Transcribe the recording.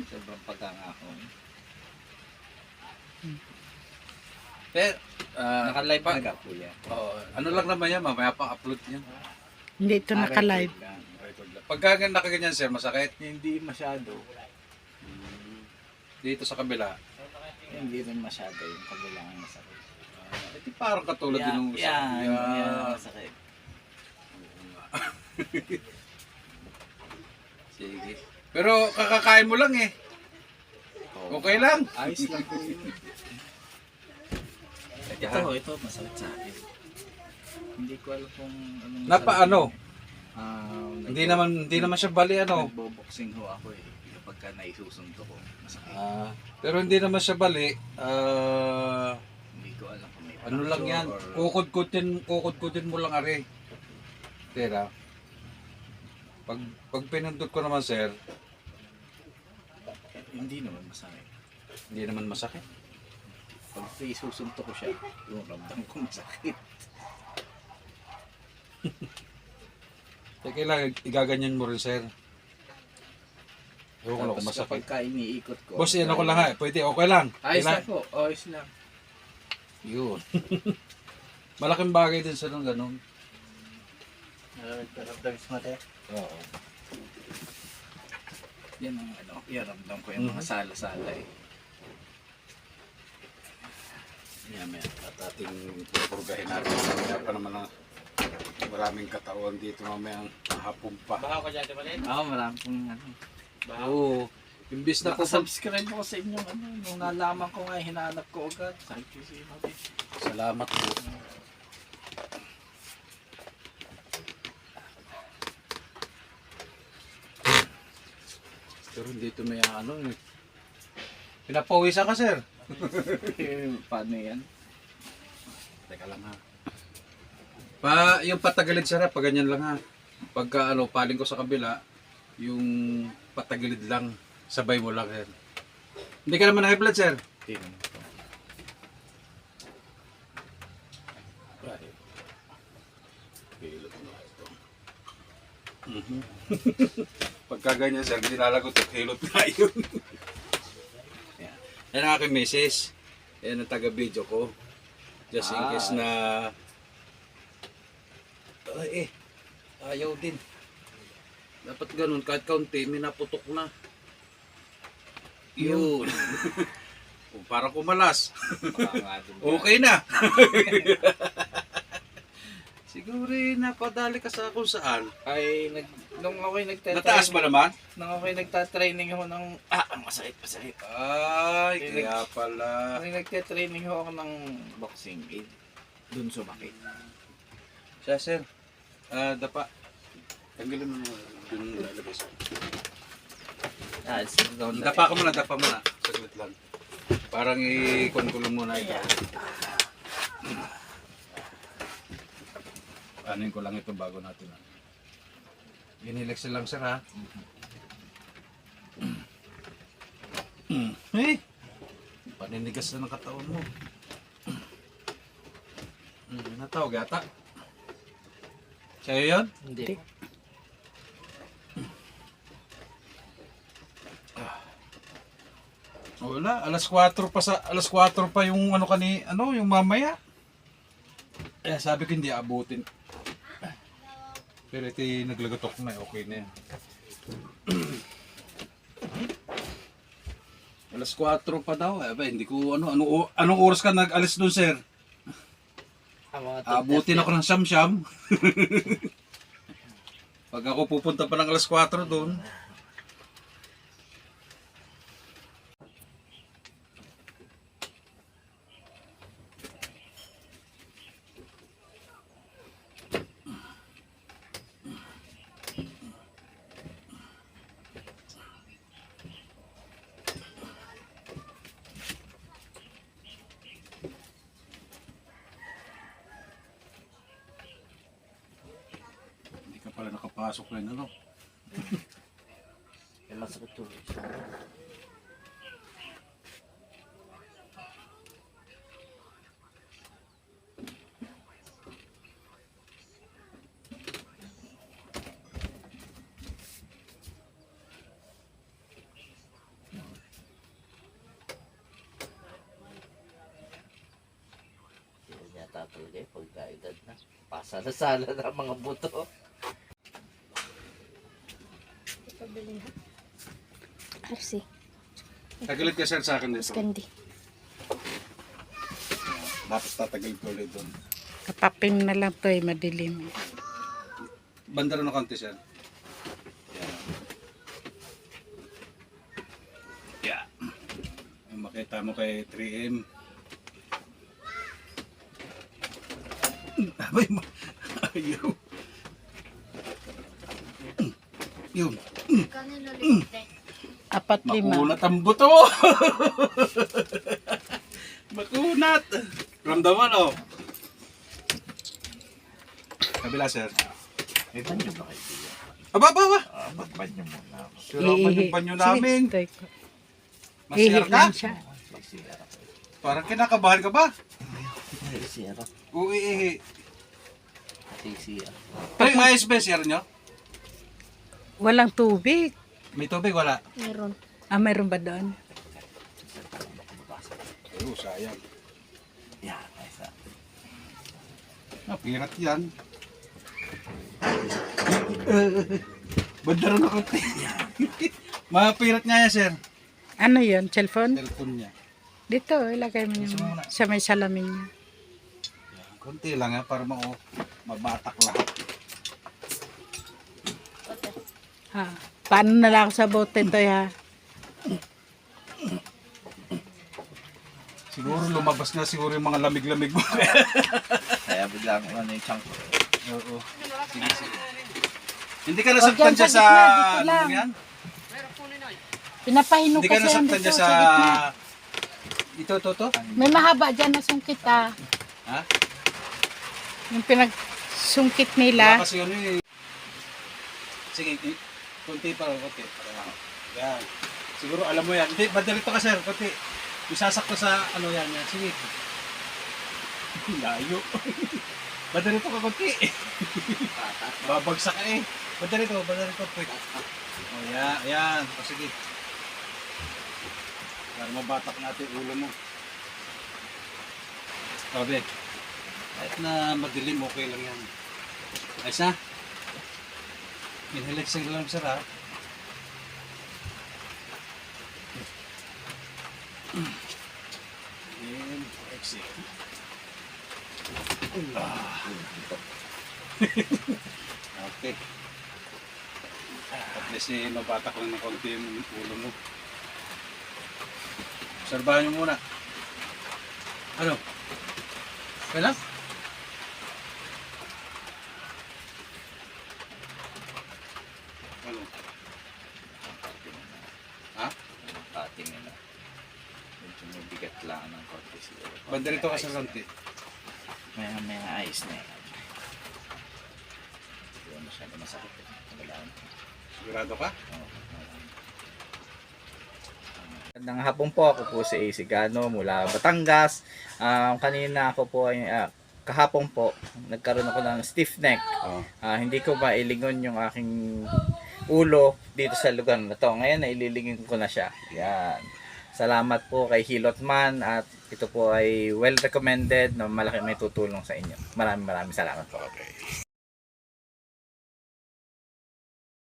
Sobrang pagkangahon. Pero, Naka-live pa? nag-kuya. Ano lang naman yan, mamaya pa upload niya. Hindi ito naka-live. Record lang. Pagka nakaganyan sir, masakit. Hindi masyado. Dito sa kabila. Hindi rin masyado yung kabilang masakit. Ito parang katulad din ng Yan, masakit. Sige. Pero kakakain mo lang eh. Okay lang. Ayos lang po yun. Ito masakit sa akin. Hindi ko alam kung anong Napaano? masakit. Hindi naman siya bali ano. Nagbo-boxing ho ako eh. Kapag ka naisusunto ko, masakit. Pero hindi naman siya bali. Hindi ko alam kung may Ano lang yan. Kukudkutin mo lang are. Tera. Pag pinundot ko naman sir, Hindi naman masakit. hindi naman masakit. Pag isusunto ko siya, yung ramdam ko masakit. Kailangan igaganyan mo rin sir. Ewan ko lang kung Tapos masakit. kapag ka iniikot ko. Boss, yan ako lang ha. Pwede, okay lang. Ayos lang po, ayos lang. Yun. Malaking bagay din sa nung ganun. Ramdam sa mata. Oo. Yan ang ramdam ko yung mga sala-sala eh. Yan. At ating pupurgahin natin. Kaya pa naman ang maraming katawan dito mamayang hapon pa. Bahaw ka dyan, di ba rin? Oo, marami pong Oo. Imbis na Nakasubscribe ako sa inyong nung nalaman ko nga, hinahanap ko agad. Sabi ko si Mati. Salamat po. Pero dito may pinapawisan ka sir. Paano yan? Teka lang ha. Yung patagilid sir ha, pag ganyan lang ha. Pagka paling ko sa kabila, yung patagilid lang, sabay mo lang sir. Hindi ka naman high blood sir. Hindi naman po. Pilot mo ito. Pagka ganyan sir, dinalagot at hilot na yun. Yan ang aking misis. Yan ang taga-video ko. Just in case na ayaw din. Dapat ganun, kahit kaunti, may naputok na. Yun. Parang kumalas. Okay na. Siguro napadali ka sa kung saan. Ay, nung ako'y Nataas ba naman? Nung ako'y nagtatraining ako ng, ang masakit. Ay, kaya pala. Nung nagtatraining ako ng boxing, dun sumakit. Siya, sir. Dapa. Tanggalin mo yung lalabay sa. Dapa ka muna, dapa muna. Saglit lang. Parang i-control muna ito. Anin ko lang ito bago natin. Inilex lang, sir, ha? Eh! Paninigas na ng katawan mo. Natawag yata. Sa'yo yun? Hindi. Wala, alas 4 pa yung yung mamaya. Sabi ko hindi abutin. Pero ito naglagatok na, okay na yan. Alas 4 pa daw, hindi ko anong oras ka nag-alis doon, sir? Abutin ako ng siyam-siyam. Pag ako pupunta pa ng alas 4 doon. Pala nakapasok rin Yan masakit to. halata talaga eh, pagka-edad na. Pasala-sala na ang mga buto. RC. Tagilid ka sir sa akin dito. Candy. Tapos tatagilid ko ulit doon. Kapapin na lang to madilim. Banda rin ng konti sir. Yeah. Yung makita mo kay 3M. Abay mo. Ayaw. Yun. 4-5. Makunat ang buto. Makunat. Ramdaman oh. Kabila sir. May banyo ba kayo dito? Aba, aba, aba. Magbanyo muna ako. Surapan yung banyo namin. Masira ka? siya. Sisira ko. Parang kinakabahan ka ba? Sisira. Uiihi. Sisira. Ay, ayos ba yung sir nyo? Walang tubig. May tubig, wala. Meron. Mayroon ba doon? Oo, sayang. Yan, isa. Napirat yan. Banda rin ako. Mapirat nga yan, sir. Ano yun? Cellphone? Cellphone niya. Dito, ilagay mo yung sa may salamin niya. Kunti lang ha, para mabatak lahat. Ha. Paano na lang ako sa bote to ha? Siguro lumabas na siguro yung mga lamig-lamig mo. Kaya bigla ko ano yung chunk. Oo. Sige, sige. Hindi ka nasaktan dyan dyan sa sa... gitna, dito Ano lang. yan? Pinapahinog Hindi ka kasi yan nasaktan dito dyan sa sa... gitna. Ito? May mahaba dyan na sungkit ha. Ha? Yung pinagsungkit Wala nila. kasi ano eh. Sige, kunti pa, kunti. Yan. Siguro alam mo yan. Hindi, badalito ka sir, kunti. Isasakto sa ano yan. Sige. Layo. Badalito ka kunti. Babagsak ka eh. Badalito. Quick. O yan, yan. O sige. Para mabatak natin ulo mo. Sabi. Kahit na madilim, okay lang yan. Ayos na? Inhalagsig lang sir ha. And exit. Okay. At least mabatak lang ng konti yung ulo mo. Obserbahan nyo muna. Ano? Okay lang? Ano? Ha? Ating ano. Medyo mabigat lang ng konti siguro. Banda rito ka sa konti. May ayos na yan. Hindi mo masyado masakit. Wala. Sigurado ka? Magandang hapon po, ako po si AC Gano mula Batangas. Kanina ako po ay kahapon po nagkaroon ako ng stiff neck. Hindi ko mailingon yung aking ulo dito sa lugar na to. Ngayon naililingin ko na siya. Yan. Salamat po kay Hilotman at ito po ay well recommended na malaki may tutulong sa inyo. Maraming salamat po. Okay.